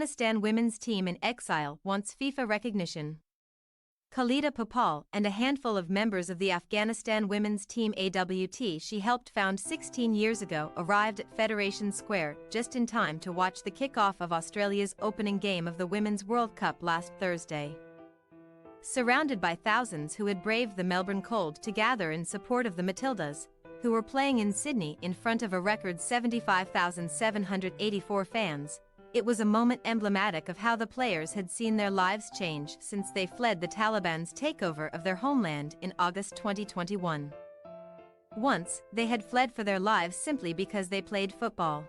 Afghanistan women's team in exile wants FIFA recognition. Khalida Popal and a handful of members of the Afghanistan women's team AWT she helped found 16 years ago arrived at Federation Square just in time to watch the kickoff of Australia's opening game of the Women's World Cup last Thursday. Surrounded by thousands who had braved the Melbourne cold to gather in support of the Matildas, who were playing in Sydney in front of a record 75,784 fans, it was a moment emblematic of how the players had seen their lives change since they fled the Taliban's takeover of their homeland in August 2021. Once, they had fled for their lives simply because they played football.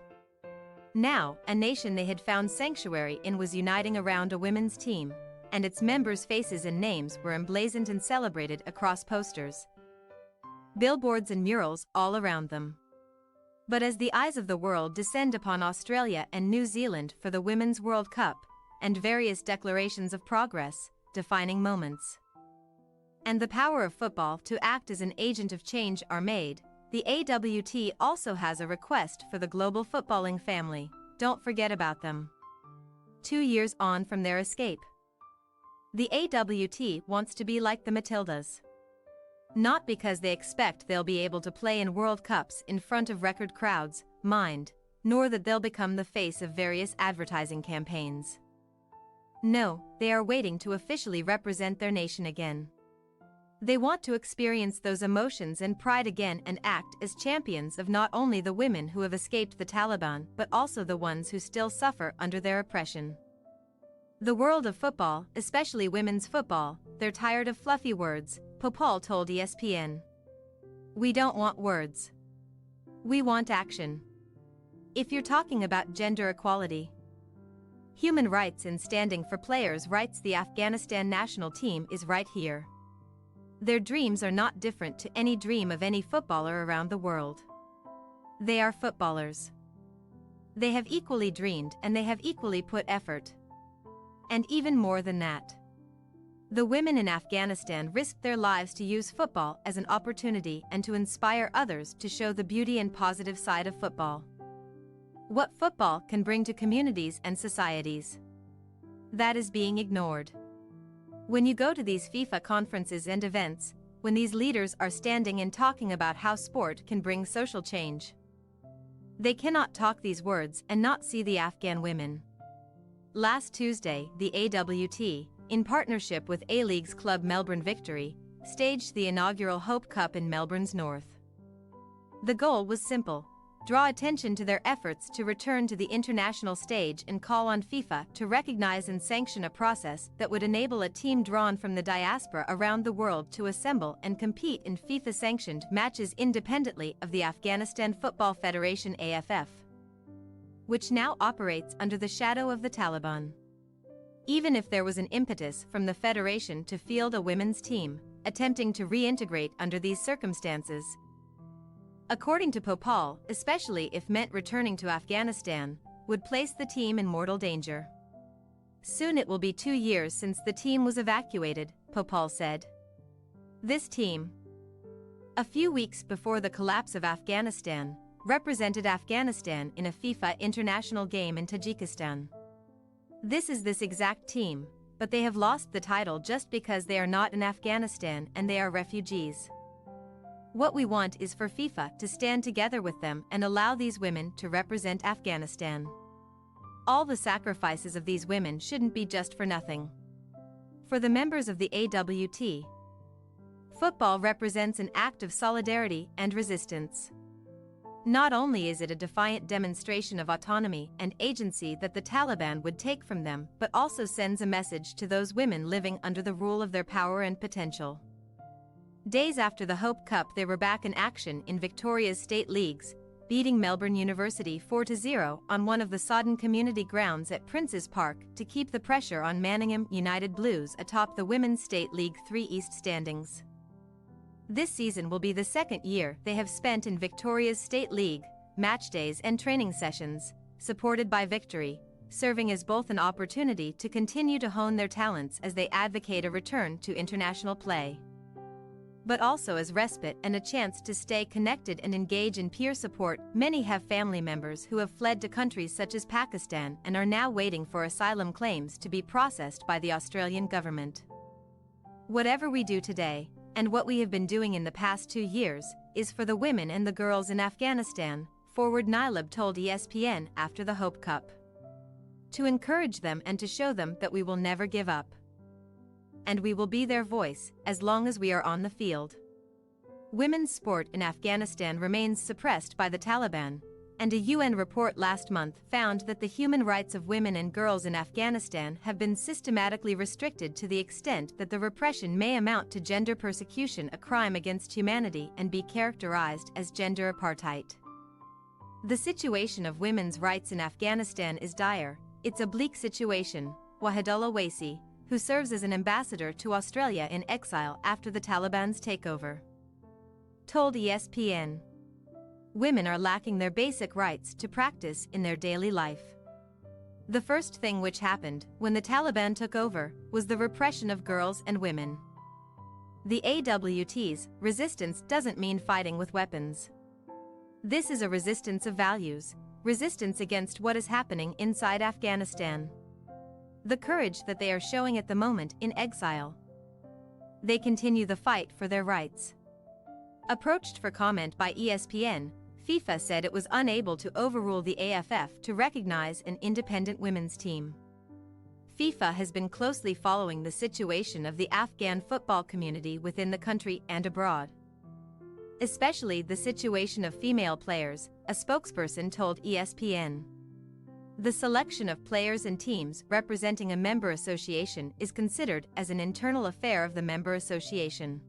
Now, a nation they had found sanctuary in was uniting around a women's team, and its members' faces and names were emblazoned and celebrated across posters, billboards and murals all around them. But as the eyes of the world descend upon Australia and New Zealand for the Women's World Cup, and various declarations of progress, defining moments, and the power of football to act as an agent of change are made, the AWT also has a request for the global footballing family: don't forget about them. 2 years on from their escape, the AWT wants to be like the Matildas. Not because they expect they'll be able to play in World Cups in front of record crowds, mind, nor that they'll become the face of various advertising campaigns. No, they are waiting to officially represent their nation again. They want to experience those emotions and pride again and act as champions of not only the women who have escaped the Taliban but also the ones who still suffer under their oppression. The world of football, especially women's football, they're tired of fluffy words, Popal told ESPN. We don't want words. We want action. If you're talking about gender equality, human rights and standing for players' rights, the Afghanistan national team is right here. Their dreams are not different to any dream of any footballer around the world. They are footballers. They have equally dreamed and they have equally put effort. And even more than that, the women in Afghanistan risked their lives to use football as an opportunity and to inspire others to show the beauty and positive side of football. What football can bring to communities and societies. That is being ignored. When you go to these FIFA conferences and events, when these leaders are standing and talking about how sport can bring social change, they cannot talk these words and not see the Afghan women. Last Tuesday, the AWT, in partnership with A-League's club Melbourne Victory, staged the inaugural Hope Cup in Melbourne's north. The goal was simple: draw attention to their efforts to return to the international stage and call on FIFA to recognize and sanction a process that would enable a team drawn from the diaspora around the world to assemble and compete in FIFA-sanctioned matches independently of the Afghanistan Football Federation (AFF), which now operates under the shadow of the Taliban. Even if there was an impetus from the Federation to field a women's team, attempting to reintegrate under these circumstances, according to Popal, especially if meant returning to Afghanistan, would place the team in mortal danger. Soon it will be 2 years since the team was evacuated, Popal said. This team, a few weeks before the collapse of Afghanistan, represented Afghanistan in a FIFA international game in Tajikistan. This is this exact team, but they have lost the title just because they are not in Afghanistan and they are refugees. What we want is for FIFA to stand together with them and allow these women to represent Afghanistan. All the sacrifices of these women shouldn't be just for nothing. For the members of the AWT, football represents an act of solidarity and resistance. Not only is it a defiant demonstration of autonomy and agency that the Taliban would take from them, but also sends a message to those women living under the rule of their power and potential. Days after the Hope Cup, they were back in action in Victoria's state leagues, beating Melbourne University 4-0 on one of the sodden community grounds at Princes Park to keep the pressure on Manningham United Blues atop the Women's State League 3 East standings. This season will be the second year they have spent in Victoria's State League, match days and training sessions, supported by Victory, serving as both an opportunity to continue to hone their talents as they advocate a return to international play. but also as respite and a chance to stay connected and engage in peer support. Many have family members who have fled to countries such as Pakistan and are now waiting for asylum claims to be processed by the Australian government. Whatever we do today, and what we have been doing in the past 2 years, is for the women and the girls in Afghanistan, forward Nilab told ESPN after the Hope Cup. To encourage them and to show them that we will never give up. And we will be their voice, as long as we are on the field. Women's sport in Afghanistan remains suppressed by the Taliban, and a UN report last month found that the human rights of women and girls in Afghanistan have been systematically restricted to the extent that the repression may amount to gender persecution, a crime against humanity, and be characterized as gender apartheid. The situation of women's rights in Afghanistan is dire. It's a bleak situation, Wahidullah Waisi, who serves as an ambassador to Australia in exile after the Taliban's takeover, told ESPN. Women are lacking their basic rights to practice in their daily life. The first thing which happened when the Taliban took over was the repression of girls and women. The AWT's resistance doesn't mean fighting with weapons. This is a resistance of values, resistance against what is happening inside Afghanistan. The courage that they are showing at the moment in exile. They continue the fight for their rights. Approached for comment by ESPN, FIFA said it was unable to overrule the AFF to recognize an independent women's team. FIFA has been closely following the situation of the Afghan football community within the country and abroad. Especially the situation of female players, a spokesperson told ESPN. The selection of players and teams representing a member association is considered as an internal affair of the member association.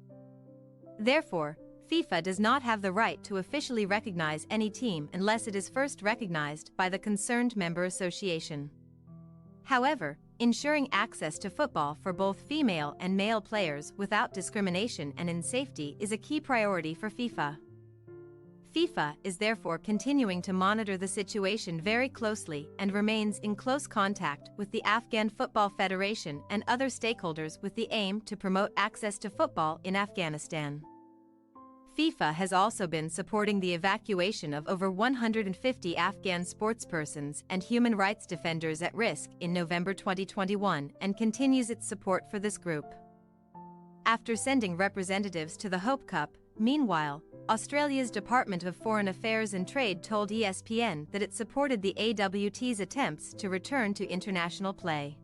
Therefore, FIFA does not have the right to officially recognize any team unless it is first recognized by the concerned member association. However, ensuring access to football for both female and male players without discrimination and in safety is a key priority for FIFA. FIFA is therefore continuing to monitor the situation very closely and remains in close contact with the Afghan Football Federation and other stakeholders with the aim to promote access to football in Afghanistan. FIFA has also been supporting the evacuation of over 150 Afghan sportspersons and human rights defenders at risk in November 2021 and continues its support for this group. After sending representatives to the Hope Cup, meanwhile, Australia's Department of Foreign Affairs and Trade told ESPN that it supported the AWT's attempts to return to international play.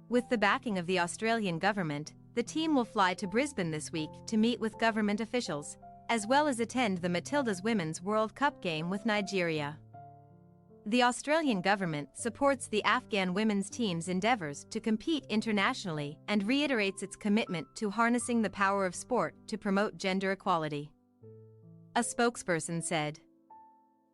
With the backing of the Australian government, the team will fly to Brisbane this week to meet with government officials, as well as attend the Matildas Women's World Cup game with Nigeria. The Australian government supports the Afghan women's team's endeavours to compete internationally and reiterates its commitment to harnessing the power of sport to promote gender equality. A spokesperson said,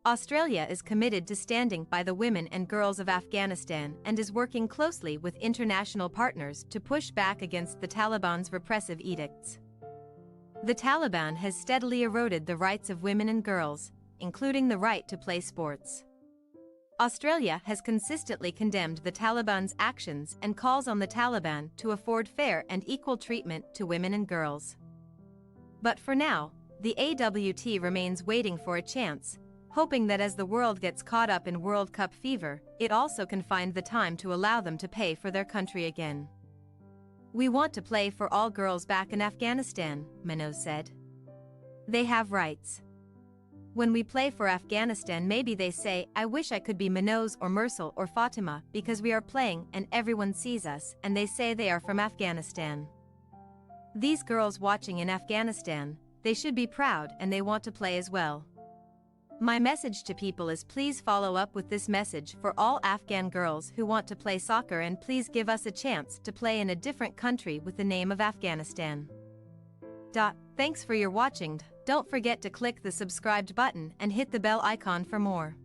Australia is committed to standing by the women and girls of Afghanistan and is working closely with international partners to push back against the Taliban's repressive edicts. The Taliban has steadily eroded the rights of women and girls, including the right to play sports. Australia has consistently condemned the Taliban's actions and calls on the Taliban to afford fair and equal treatment to women and girls. But for now, the AWT remains waiting for a chance, hoping that as the world gets caught up in World Cup fever, it also can find the time to allow them to pay for their country again. We want to play for all girls back in Afghanistan, Manoz said. They have rights. When we play for Afghanistan, maybe they say, I wish I could be Manoz or Mursal or Fatima because we are playing and everyone sees us and they say they are from Afghanistan. These girls watching in Afghanistan, they should be proud and they want to play as well. My message to people is please follow up with this message for all Afghan girls who want to play soccer and please give us a chance to play in a different country with the name of Afghanistan. Thanks for your watching. Don't forget to click the subscribed button and hit the bell icon for more.